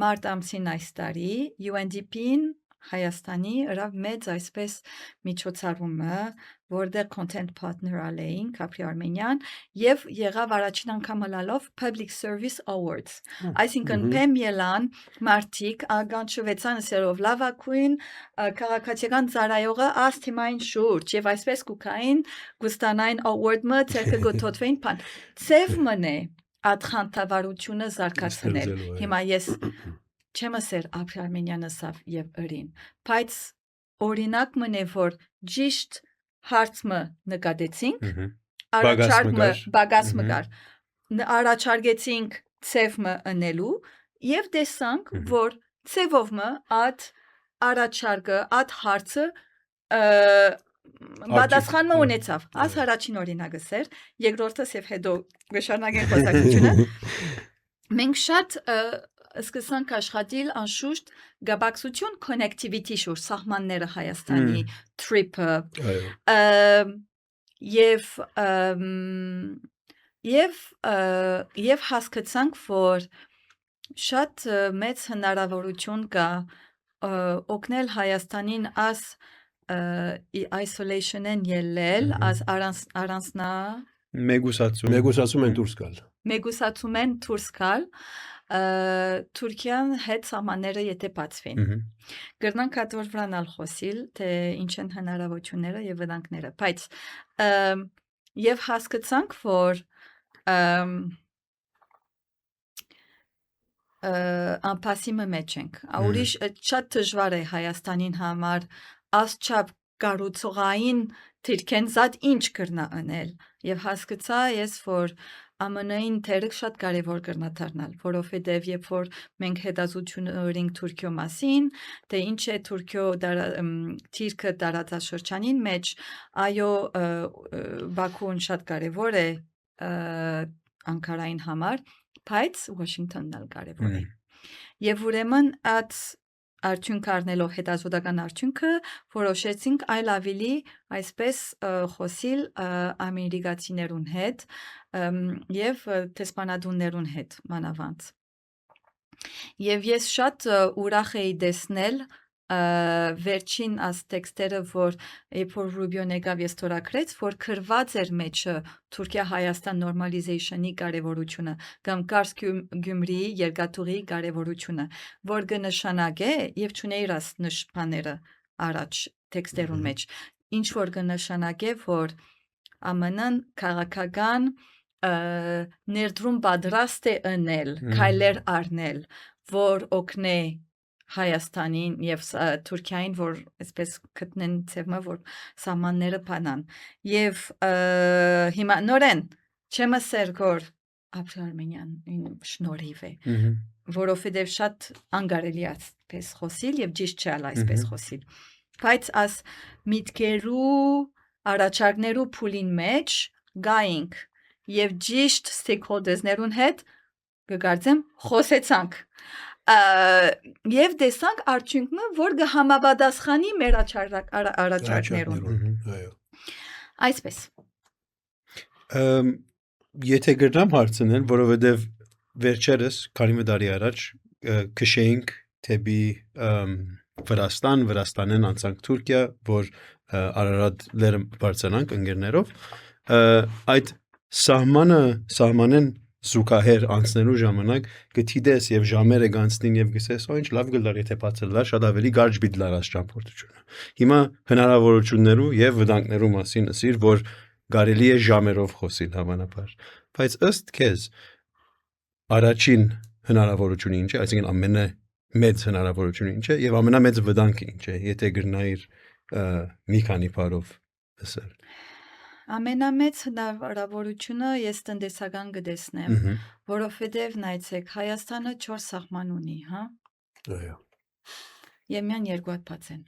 մարտ ամսին այս տարի UNDP-ն Հայաստանի ըրավ մեծ այսպես միջոցառումը, որտեղ content partner ալեին Capri Armenian եւ եղավ առաջին անգամ լալով Public Service Awards։ Այսինքն փեմ ելան մարդիկ ագանչվեցան սերով լավագույն քաղաքացիական ծառայողը այս թեմային շուրջ եւ այսպես կուքային գուստանային award-ը ցերկը գոթոթվեին փան։ Ծև մնե ադխանտավարությունը զարգացնել։ Հիմա ես չեմ ասեր Արմենիանը սավ եւ ըրին, բայց օրինակ մնե որ ճիշտ հարցը նկատեցինք, բագասը կար, առաջարկեցինք ծևը ընելու եւ տեսանք, որ ծևովը այդ առաջարկը, այդ հարցը պատասխանը ունեցավ։ Այս առաջին օրինակս էր, երկրորդս եւ հետո գշարնագեն խոսակցությունը։ Մենք շատ սկսանք աշխատել անշուշտ գաբակցություն connectivity շուրջ սահմանները Հայաստանի trip-ը եւ հասկացանք, որ շատ մեծ հնարավորություն կա օգնել Հայաստանին isolation-ն ելնել, առանցնա մեգուսացում են դուրս գալ։ Մեգուսացում են դուրս գալ Թուրքիան հետ սահմանները եթե բացվեն։ Գրնանք այդ որ վրանալ խոսիլ, թե ինչ են հնարավորությունները եւ վտանգները, բայց եւ հասկացանք, որ անպասիմը մեջ ենք։ Ուրիշ շատ դժվար է Հայաստանին համար ասչափ կառուցողային թիրքեն զատ ինչ կրնա անել եւ հասկացա ես, որ ԱՄՆ-ին թերը շատ կարևոր կրնա դառնալ, որովհետև երբ որ մենք հետազոտություն ունենք Թուրքիո մասին, թե ինչ է Թուրքիո թիրքը տարածաշրջանին մեջ, այո, Բաքուն շատ կարևոր է Անկարային համար, բայց Վաշինգտոնն էլ կարևոր է։ Եվ ուրեմն այդ արդյունք առնելով հետազոտական արդյունքը որոշեցինք այլ ավելի այսպես խոսիլ ամերիկացիներուն հետ եւ տեսփանադուններուն հետ մանավանդ։ Եվ ես շատ ուրախ էի տեսնել վերջին աս տեքստերը, որ Էփոր Ռուբիոն եկավ ես թորակրեց, որ քրված էր մեջը Թուրքիա-Հայաստան նորմալիզեյշնի կարևորությունը, կամ Կարս Գյումրիի երկաթուղի կարևորությունը, որ կնշանակե եւ չունեի ռաս նշանները առաջ տեքստերուն մեջ, ինչ որ կնշանակե, որ ԱՄՆ-ն քաղաքական ներդրում պատրաստ է ընել, քայլեր առնել, որ օգնե Հայաստանին եւ Թուրքիային, որ այսպես գտնեն ցեվը, որ սահմանները բանան։ Եվ հիմա նորեն չեմ ասեր որ Արմենիան շնորհիվ է, որովհետեւ շատ անկարելի է այսպես խոսիլ եւ ճիշտ չէ այսպես խոսիլ։ Բայց աս միտքերու առաջարկներու փուլին մեջ գայինք եւ ճիշտ stakeholders-ներուն հետ կգարձեմ խոսեցանք եւ տեսանք արդյունքը որ կհամապատասխանի մեր առաջարկներուն այո այսպես եթե գրնամ հարցնել որովհետեւ վերջերս քանի տարի առաջ քշեինք թեպի Վրաստանեն անցանք Թուրքիա, որ Արարատ լերը բարձրանանք ընկերներով, այդ սահմանեն զուգահեռ անցնելու ժամանակ գտիդես եւ ժամերը գանցնին եւ գսես, ինչ լավ գլար եթե բացելա, շատ ավելի գարջ բիդլար աս ճամփորդությունը։ Հիմա հնարավորություններու եւ վտանգներու մասին ասիր, որ կարելի է ժամերով խոսել հավանաբար, բայց ըստ քեզ առաջին հնարավորությունը ինչ է, այսինքն ամենամեծ հնարավորությունը ինչ է եւ ամենամեծ վտանգը ինչ է, եթե գրնայիր մի քանի բառով ասել։ Ամենամեծ հնարավորությունը ես տնտեսական կտեսնեմ, որովհետեւ նայեցեք Հայաստանը 4 սահման ունի, հա։ Այո։ Եվ միան երկու հատ բաց են։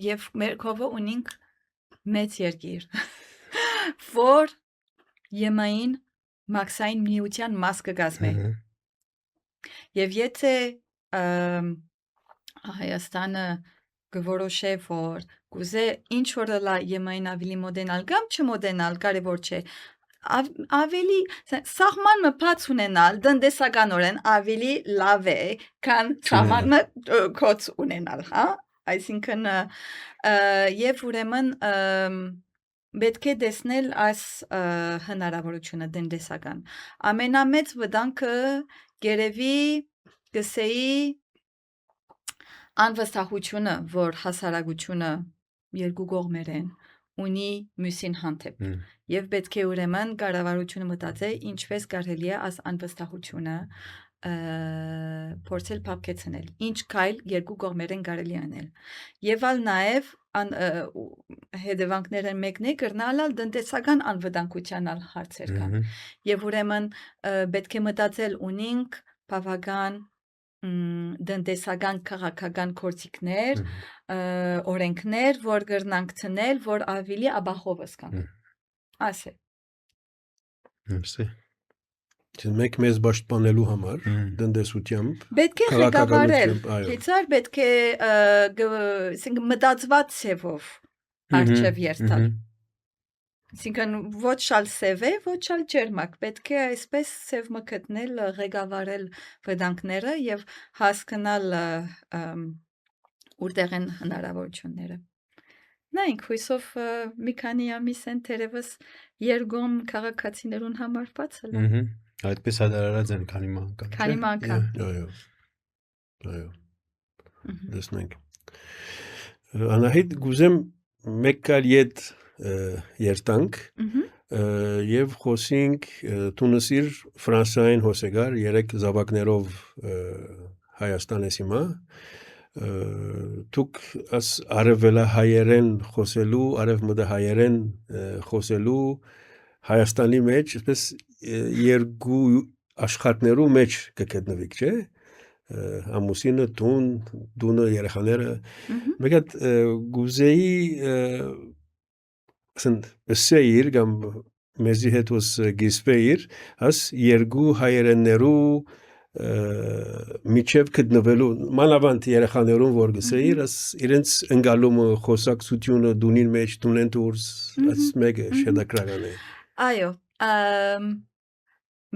Եվ մեր կողմը ունենք մեծ երկիր, որ եմային մաքսային միության մաս կգազմի։ Եվ եթե Հայաստանը գորոշե որ գուզե ինչ որ լա եմային ավելի մոդենալ կամ չմոդենալ կարևոր չէ ավելի սահմանը բաց ունենալ տնտեսականորեն ավելի լավ է քան սահմանը կոց ունենալ հա այսինքն եւ ուրեմն պետք է տեսնել այս հնարավորությունը տնտեսական ամենամեծ վտանգը գերեւի գսեի անվստահությունը, որ հասարակությունը երկու կողմերեն ունի մյուսին հանդեպ եւ պետք է ուրեմն կառավարությունը մտածի ինչպես կարելի է այս անվստահությունը փորձել փափկեցնել ինչ կայլ երկու կողմերեն կարելի անել եւ ալ նաեւ հետևանքները մեկն է կրնալալ տնտեսական անվտանգության հարցեր կան եւ ուրեմն պետք է մտածել ունենք բավական տնտեսական քաղաքական գործիքներ օրենքներ որ կրնանք ցնել որ ավելի ապահովս կան ասե մեկ մեզ պաշտպանելու համար տնտեսությամբ պետք է ղեկավարել քիծար պետք է մտածված ցևով արժև երթալ Այսինքն ոչ շալ սև է, ոչ շալ ջերմակ, պետք է այսպես սև մկտնել ղեկավարել վտանգները եւ հասկանալ որտեղ են հնարավորությունները։ Նայենք հույսով մի քանի ամիս են թերևս երկում քաղաքացիներուն համար բացել։ Այդպես հադարարած են քանի անգամ։ Այո։ Դեսնենք։ Անահիտ գուզեմ մեկ կալ յետ երտանք եւ խոսենք Թունիսիր Ֆրանսիային հոսեգար երեք զավակներով Հայաստան ես հիմա դուք աս արևելահայերեն խոսելու արևմտահայերեն խոսելու Հայաստանի մեջ այսպես երկու աշխարհներու մեջ կգտնվեք չէ ամուսինը տունը երեխաները մեկ հատ գուզեի սեիր կամ մեզի հետ ոս գիսպեիր աս երկու հայերեններու միջև գտնվելու մանավանդ երեխաներուն որ գսեիր աս իրենց ընկալումը խոսակցությունը դունին մեջ դունեն դուրս աս մեկը շեդակրական է այո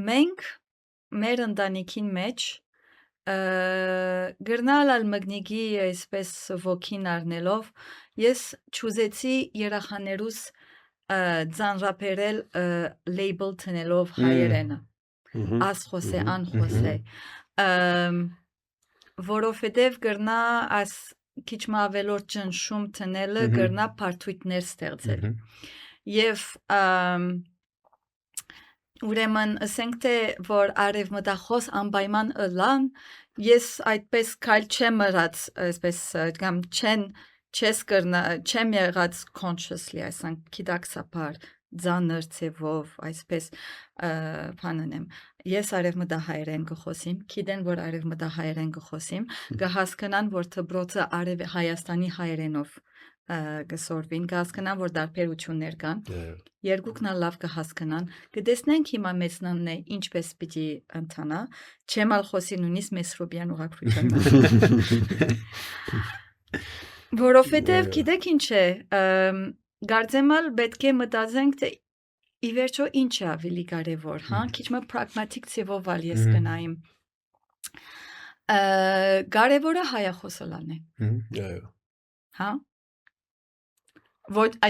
մենք մեր ընտանիքին մեջ գրնալալ մգնիկի այսպես ոգին առնելով ես ճուզեցի երախաներուս ձանրապերել label տնելով հայերենը աս խոսե ան խոսե որովհետև գրնա աս քիչ ավելորդ ճնշում տնելը գրնա բարդույթներ ստեղծել եւ ուրեմն ասենք թե որ արևմտախոս անպայման ըլան ես այդպես քայլ չեմ մրած այսպես կամ չեմ եղած consciously այսինքն գիտակցաբար ձանր ցևով այսպես բանանեմ ես արևմտահայերեն կխոսիմ գիտեն որ արևմտահայերեն կխոսիմ կհասկանան որ դբրոցը Հայաստանի հայերենով գսորվին, կհասկանան, որ դարբերություններ կան, երկուքն ալ լավ կհասկանան, կտեսնենք հիմա մեծնանն է ինչպես պիտի ընթանա, չեմ ալ խոսի նույնիսկ Մեսրոբյան ուղղակցության որովհետև գիտեք ինչ է, կարծեմ ալ պետք է մտածենք, թե ի վերջո ինչ է ավելի կարևոր, հա, քիչ մը պրագմատիկ ձևով ալ ես կնայեմ, կարևորը հայախոսալն է, հա,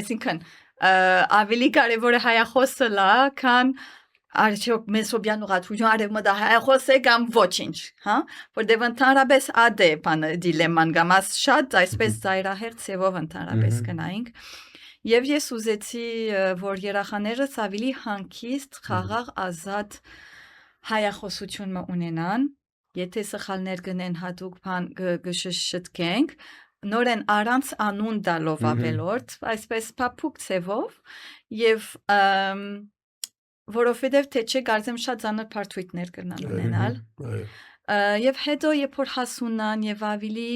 այսինքն ավելի կարևորը հայախոսը քան արդյոք Մեսրոբյան ուղղություն արևմտա դա հայախոս է կամ ոչինչ, հա, որտեղ ընդհանրապես ադե բանը դիլեման կամ շատ այսպես ծայրահեղ ձևով ընդհանրապես կնայինք եւ ես ուզեցի որ երախաներս ավելի հանգիստ խաղաղ ազատ հայախոսություն ունենան, եթե սխալներ կնեն հատուկ բան կշշտկենք նորեն առանց անուն դալով ավելորդ, այսպես փափուկ ձևով եւ որովհետեւ թե չէ կարծեմ շատ ծանր բարդույթներ կնան ունենալ եւ հետո երբ որ հասունան եւ ավելի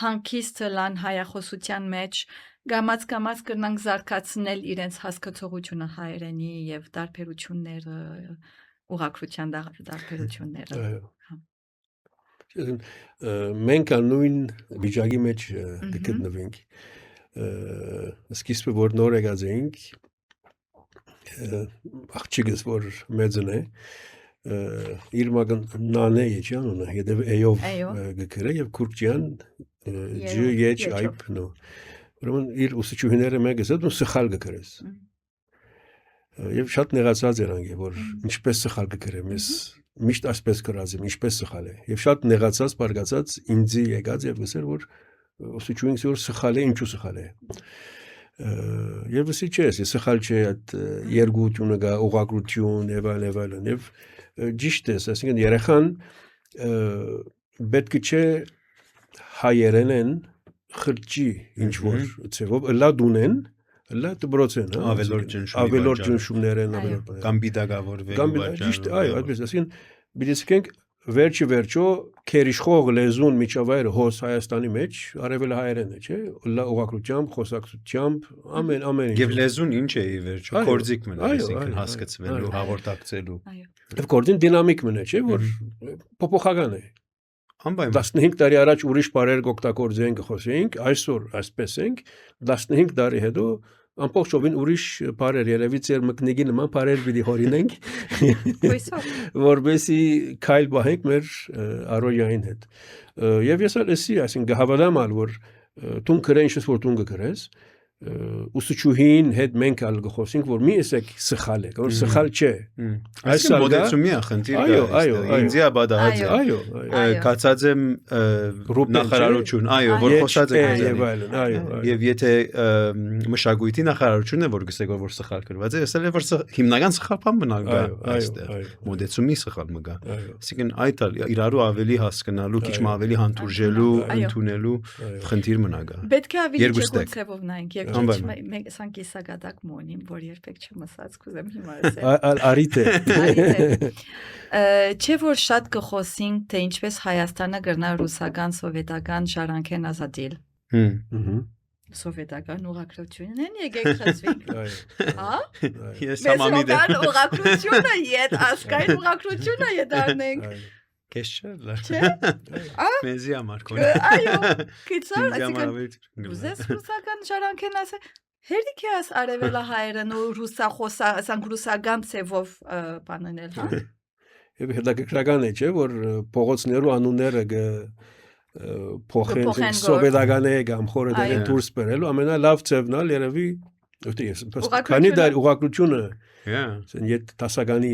հանգիստ լան հայախոսության մեջ գամած կրնանք զարգացնել իրենց հասկացողությունը հայերենի եւ դարբերությունները ուղղակրության դարբերությունները մենք նույն վիճակի մեջ գտնվենք սկիզբը որ նոր եկած էինք աղջիկս որ մեծն է իր մագն նանե եջանունը հետև էյով գկրե եւ քուրքյան ջ այբ նո ուրեմն իր ուսուցիչուհիները մեգս դու սխալ գկրես եւ շատ նեղացած երանք որ ինչպես սխալ գկրեմ ես միշտ այսպես կրած եմ ինչպես սխալ է եւ շատ նեղացած բարգացած ինձի եկած եւ ասել որ ուսուցիչուհին որ սխալ է ինչու սխալ է եւ ասի չէ սխալ չէ այդ երգությունը գա ուղղակրություն եւ այլն եւ ճիշտ է ասենք երեխան պետք չէ հայերենեն խրճի ինչ որ ցեվով լա դունեն լա դբրոցեն ավելորդ ճնշումներ են կամ բիդագավորվել ճիշտ այո այդպես ասին բիդեսկենք վերջո քերիշխող լեզուն միջավայրը հոս Հայաստանի մեջ արևել հայերեն է, չէ՞, լա ուղղակրությամբ, խոսակցությամբ, ամեն եւ լեզուն ինչ է ի վերջո, կորձիկ մնա, այսինքն հասկացվելու, հաղորդակցելու։ Եվ կորձին դինամիկ մնա, չէ՞, որ փոփոխական է։ Անպայման 15 տարի առաջ ուրիշ բարեր կօգտագործենք, խոսեինք, այսօր այսպես ենք, 15 տարի հետո ամբողջովին ուրիշ բարեր երևի ծեր մկնիկի նման բարեր պիտի հորինենք որբեսի քայլ բահենք մեր առօրյային հետ եւ ես ասի այսինքն հավատամ ալ որ տուն կրեն ինչ որ տուն կրես ուսուցչուհին հետ մենք ալ գխոսենք որ մի էսեք սխալ է որ սխալ չէ այս մոդելացումի է խնդիրը ինձի աբադահաց այո կացած եմ նախարարություն այո որ խոսած է եւ եթե մշակույթի նախարարությունն է որ գսեք որ սխալ կրված է ասել է որ հիմնական սխալ բան մնա այստեղ մոդելացումի սխալ մգա այսինքն այդ իրարու ավելի հասկանալու քիչ ավելի հանդուրժելու ընդունելու խնդիր մնա գա պետք է ավելի չգործեվով նայենք մենք ասանք իսագադակ մոնիմ որ երբեք չեմ ասած կուզեմ հիմա ասել արիտ է չէ որ շատ կխոսենք թե ինչպես Հայաստանը կրնա ռուսական սովետական շարանքեն ազատել սովետական ուղղակրությունն են եկեք խցվենք հա ես համամիտ եմ ուղղակրությունը իդ ասկային ուղղակրությունը յետարնենք Քեզ չէ մեզի համար այո քիծար այսինքն ուզես ռուսական շարանքեն ասել հերիք է աս արևելա հայերեն ու ռուսախոսա ասենք ռուսական ցևով բանանել հա եւ հետաքրքրական է չէ որ փողոցներու անունները փոխեն սովետական է կամ խորհրդային դուրս բերելու ամենալավ ցևն ալ երևի քանի դար ուղղակրությունը Ետ տասագանի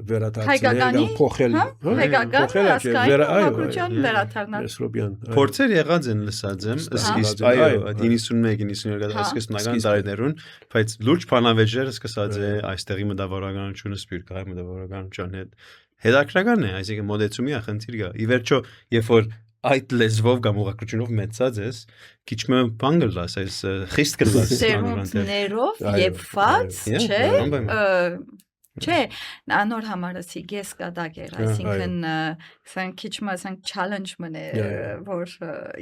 վերադարձնել կամ փոխել հայկական ասկային վերադառնալ փորձեր եղած են լսած եմ սկիզբ այո 91-92 սկզբնական տարիներուն բայց լուրջ բանավեճեր սկսած է այստեղի մտավորականությունը սպիրկահայ մտավորականության հետ հետաքրքրական է այսինքն մոդեցումի խնդիր կա ի վերջո երբ որ այդ լեզվով կամ ուղղակրությունով մեծած ես քիչ մը բան գլաս այս խիստ գլաս սերունդներով եւ ֆած չէ Չէ, անոր համարսի գես կադակ էր, այսինքն սան քիչ մասն challenge մնե, որ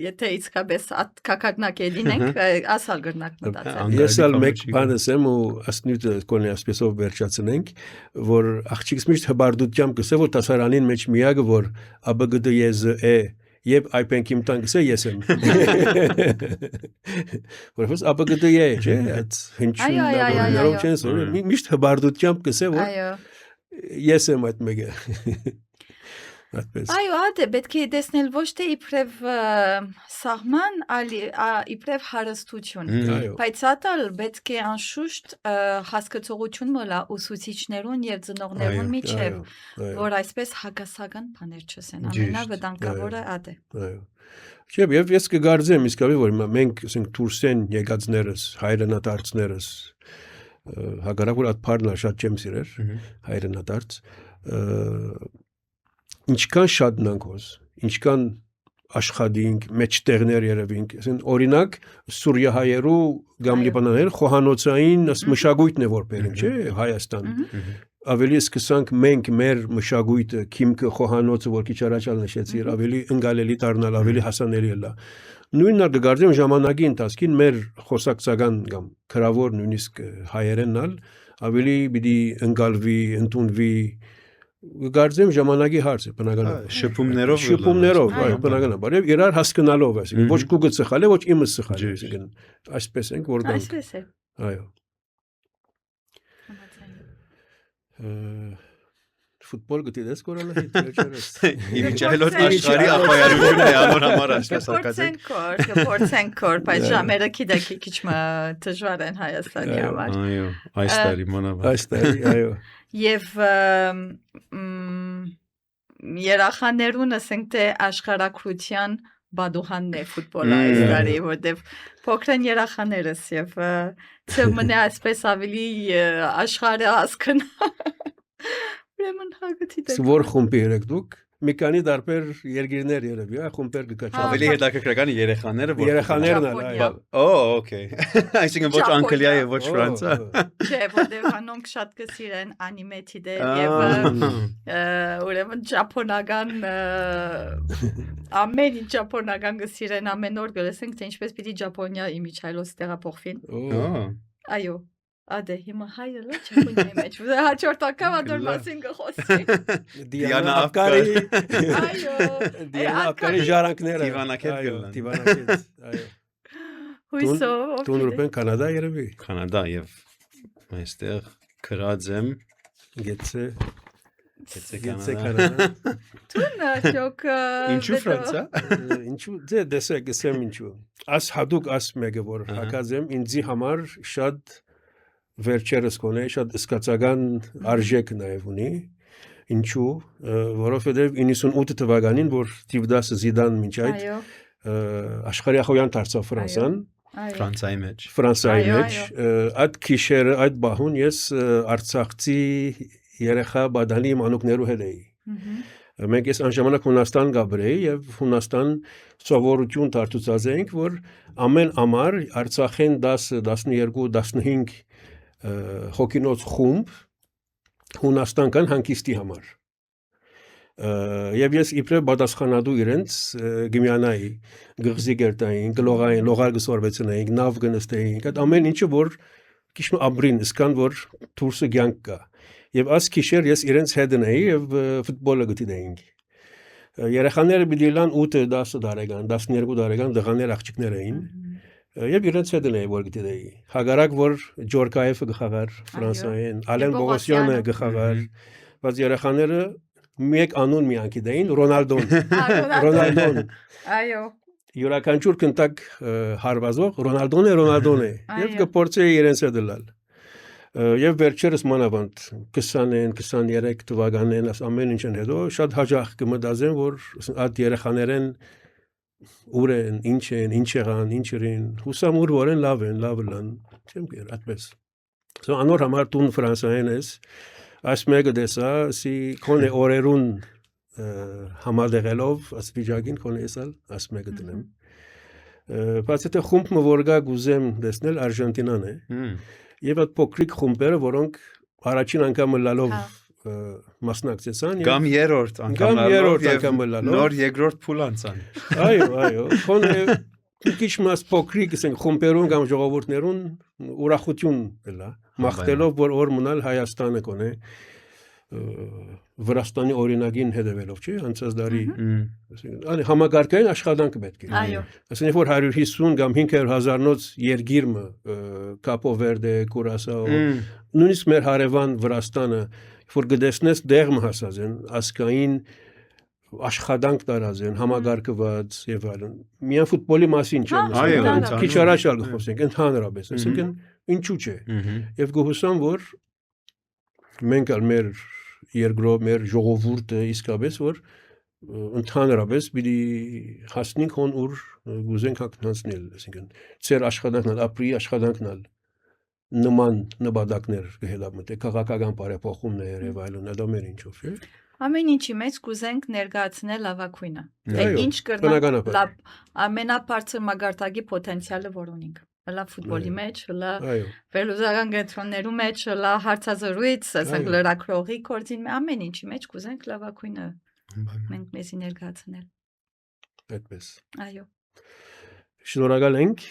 եթե իսկապես կակարնակ edinենք, ասալ գրնակ մտածել։ Ես ալ մեկ բան ասեմ ու ասնույթը կոնե ասպեսով վերջացնենք, որ աղջիկս միշտ հբարդությամբ գսե, որ տասարանին մեջ միակը, որ ԱԲԳԴ ԵԶ Եվ այպենք իմ տան գսե ես եմ։ Որպես ԱԲԳԴ չէ, այդ հնչյուն նորով չեն սորը, միշտ հբարդությամբ գսե, որ ես եմ այդ մեկը։ Այո, ադե, պետք է տեսնել ոչ թե իբրև սահման, այլ իբրև հարստություն։ Բայց ատալ պետք է անշուշտ հասկացողություն մոլա ուսուցիչներուն եւ ծնողներուն միջև, որ այսպես հակասական բաներ չսեն։ Ամենավտանգավորը ադե։ Այո։ Չէ, եւ ես կգարձեմ իսկապես, որ մենք ասենք դուրսեն եկածներս, հայրենադարձներս, հակառակ որ այդ բառը շատ չեմ սիրեր, հայրենադարձ, ինչքան շատ նանքոս, ինչքան աշխատինք, մեջտեղներ երևինք, օրինակ սուրիահայերու կամ լիբանաներ խոհանոցային մշակույթն է որ բերին, չէ, Հայաստան։ Ավելի սկսանք մենք մեր մշակույթը, քիմքը, խոհանոցը, որ քիչ առաջ նշեցի, ավելի ընկալելի դառնալ, ավելի հասանելի լա։ Նույնն է գարձեմ ժամանակի ընթացքին մեր խոսակցական կամ քրավոր նույնիսկ հայերենն ավելի պիտի ընկալվի, ընդունվի Գարձեմ ժամանակի հարց է բնականաբար շփումներով այո բնականաբար եւ իրար հասկանալով այսինքն ոչ քուգը սխալ է ոչ իմը սխալ է այսինքն այսպես ենք որ գանք այսպես է այո ֆուտբոլ գտիես կորալը վերջերս Իվիճայլոտ աշխարհի ապայարությունն է անոր համար այսպես ակադեք կփորձենք բայց ժամերը քիդակի քիչ մը դժվար են Հայաստանի համար այո այս տարի մանավանդ այս տարի այո Եվ երախաներուն ասենք թե աշխարհակրության բադուհանն է ֆուտբոլը այս տարի, որտեվ փոքրեն երախաներս եւ ծմնե այսպես ավելի աշխարհը հասկանա։ Ուրեմն հագուտի դե։ Որ խումբի եք դուք մի քանի դարբեր երկիրներ երևի, խումբեր կկաչա։ Ավելի հետաքրքրական երեխաները որ երեխաներն այո։ Okay։ Այսինքն ոչ Անգլիա եւ ոչ Ֆրանսա։ Չէ, որտեղ անոնք շատ կսիրեն անիմեթիդը եւ ուրեմն ճապոնական ամեն ինչ ճապոնական կսիրեն ամեն օր գլսենք թե ինչպես պիտի Ճապոնիա իմիջայլոց տեղափոխվին։ Այո։ Ադե հիմա հայը լա Ճապոնիայի մեջ հաջորդ անգամ ադոր մասին կխոսի Դիանա Ապկարի այո Դիանա Ապկարի ժառանգները Տիվանակետ այո հույսով Տուն ռուբեն Կանադա երևի Կանադա եւ այստեղ քրած եմ գեցե Կանադա Տունը ճոք Ինչու Ֆրանսա Ինչու դե դեսեք ասեմ ինչու Աս հadouk աս մեկը որ հակազեմ ինձի համար շատ վերջերս կոնե շատ սկացական արժեք նաև ունի ինչու որովհետև 98 թվականին որ Տիվդասը Զիդան մինչ այդ աշխարհի ախոյան դարձավ Ֆրանսան Ֆրանսայի մեջ այդ քիշերը այդ բահուն ես Արցախցի երեխա բադանի մանուկներու հետ էի մենք ես անժամանակ Հունաստան գաբրեի եւ Հունաստան սովորություն դարձած էինք որ ամեն ամառ Արցախեն 10 12 15 հոգինոց խումբ Հունաստան կան հանգիստի համար եւ ես իբրև պատասխանատու իրենց գիմյանայի գղզի գերտային գլողային լողալ գսորվեցնեին նավ գնստեին այդ ամեն ինչը որ քիչ ամրին իսկան որ դուրսը ցանկ կա եւ աս քիշեր ես իրենց հետն էի եւ ֆուտբոլը գտիդեինք երեխաները բիդիլան 8-10 տարեկան 12 տարեկան դղաներ աղջիկներ էին Եվ իրենց հետն էի որ գտեի հագարակ որ Ջորկաևը գխաղար Ֆրանսիային Ալեն Բողոսյանը գխաղար բայց երեխաները մեկ անուն միանքի դեին Ռոնալդոն այո յուրաքանչյուր կնտակ հարվածող Ռոնալդոն է եւ կփորձեի իրենց հետ լալ եւ վերջերս մանավանդ 20-ին 23 թվականին ամեն ինչն հետո շատ հաջող կմտածեմ որ այդ երեխաներեն ուր են, ինչ են, ինչ եղան, ինչ ըրին, հուսամ ուր որ են, լավ լան, չեմ կեր, այդպես։ So անոր համար տուն Ֆրանսիային ես, այս մեկը դեսա, սի կոնե օրերուն համադեղելով, այս վիճակին կոնե եսալ, այս մեկը տնեմ։ Բայց եթե խումբը որ գա գուզեմ դեսնել Արժենտինան է, եւ այդ փոքրիկ խումբերը, որոնք առաջին անգամ լալով մասնակցեցան Կամ երրորդ անգամ լալով նոր երկրորդ փուլ անցան։ Այո, քոնե քիչ մաս փոքրիկ ասենք խումբերուն կամ ժողովուրդներուն ուրախություն կլա, մաղթելով որ մնալ Հայաստանը կոնե Վրաստանի օրինագին հետևելով, չէ՞, անցած դարի, ասենք, համագարկային աշխատանք պետք է։ Այո։ Ասենք որ 150 կամ 500,000-նոց երգիրը Կապո Վերդե, Կուրասաո, նույնիսկ մեր հարևան Վրաստանը, որ գտեսնես դեղմ հասած են, ասկային աշխատանք տարած են, համագարկված եւ այլն։ Միայն ֆուտբոլի մասին չեմ ասում, քիչ առաջ ալ խոսենք, ընդհանրապես, ասենք ինչու՞ չէ։ Եվ գոհուսամ որ մենք ալ մեր երկրով մեր ժողովուրդը իսկապես որ ընդհանրապես պիտի հասնենք հոն ուր գուզենք հագնացնել, այսինքն ծեր աշխատանքն ապրի աշխատանքն նման նպատակներ կհետապնդի քաղաքական բարեփոխումներ եւ այլն դա մեր ինչով չէ։ Ամեն ինչի մեջ կուզենք ներկայացնել լավագույնը։ Թե ինչ կրնա ամենաբարձր մագարտակի պոտենցիալը որ ունենք։ Հլա ֆուտբոլի մեջ, հլա վերլուծական կենտրոններու մեջ, հլա հարցազրույց, ասենք լրագրողի կորձին ամեն ինչի մեջ կուզենք լավագույնը մենք մեզի ներկայացնել։ Այդպես։ Այո։ Շնորհակալ ենք։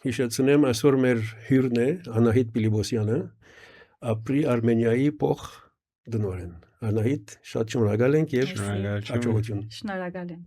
Հիշեցնեմ այսօր մեր հյուրն է Անահիտ Պիլիպոսյանը, ապրի Արմենիայի փոխ դնորեն։ Անահիտ, շատ շնորհակալ ենք եւ հաջողություն։ Շնորհակալ եմ։